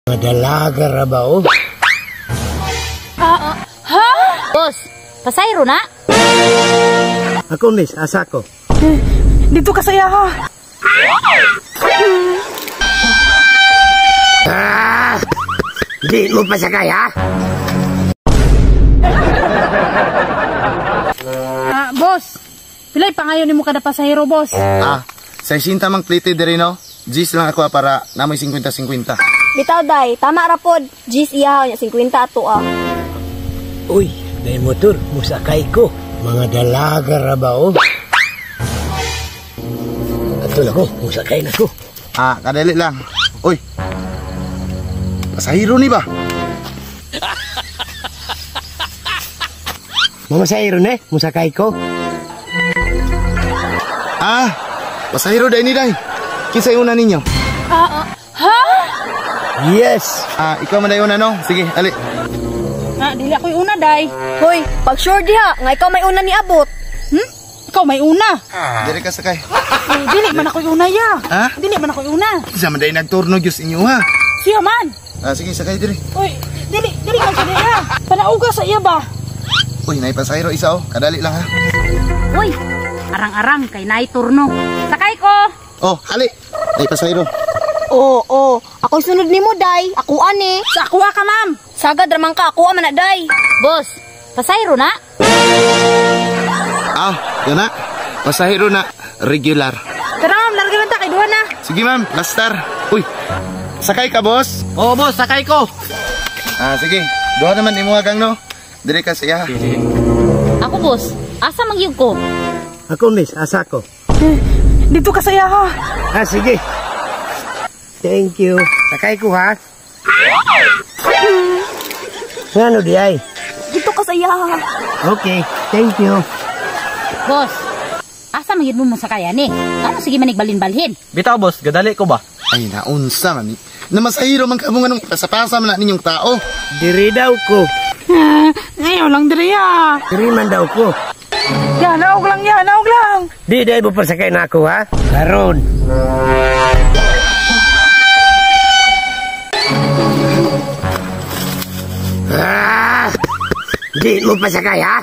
Madalaga ra ba o? Ha? Boss, pasayro na? Ako miss, asa ko? Dito ka saya ha. Di mo pasakay ha? Boss, pilay pa ngayon ni mo kada pasahero, boss. Sa isinta mang plite diri no? Gis lang ako para namoy 50-50. Bitaw day, tama ra pod. Gis iyaw nya 50 ato ah. Uy, may motor, musakay ko. Mga dalaga ra ba o? Ato na ko, musakay na ko. Kadali lang. Uy. Pasahero ni ba? Mamasahiro na musakay ko. Pasahero day ni day. Kinsa una ninyo? Yes. Ikaw man day una no? Sige, ali. Dili ako yung una, day. Hoy, pag sure diha, nga ikaw may una ni abot. Ikaw may una. Diri ka sakay. Dili man ako yung una, ya. Ha? Dili man ako yung una. Isa man day nagturno Diyos inyo ha. Siya man. Sige, sakay diri. Uy, dili ka siya diya. Panauga sa iya ba? Uy, nay pasahero isa oh. Kadali lang ha. Uy, arang-arang kay naay turno. Sakay ko. Oh, hali. Nay pasahero. Oo. Ako sunod nimo day. Ako ani. Sa akuha ka, ma'am. Sagad ramang ka ako man na day. Boss, pasayro na? Yun na. Pasahero na. Regular. Tara, ma'am, larga man ta kay duha na. Sige ma'am, lastar. Uy, sakay ka boss? Oo, boss, sakay ko. Sige. Duha naman imo agang no. Diri ka siya. Ako, boss. Asa mangyug ko? Ako miss, asa ko? Dito ka saya ha. Sige. Thank you. Sakay ko ha. Ano di ay? Dito ka saya ha. Okay, thank you. Boss, asa mangyud mo sakayan eh? Ano sige manigbalin-balhin? Bitaw, boss, gadali ko ba? Ay, naunsa man ni. Namasahiro man ka mga nung pasapasa man na ninyong tao. Diri daw ko. Ngayon lang diri ha. Diri man daw ko. Naog lang. Di dahil mo pasakay na ako ha. Karon. Di mo pasakay ha.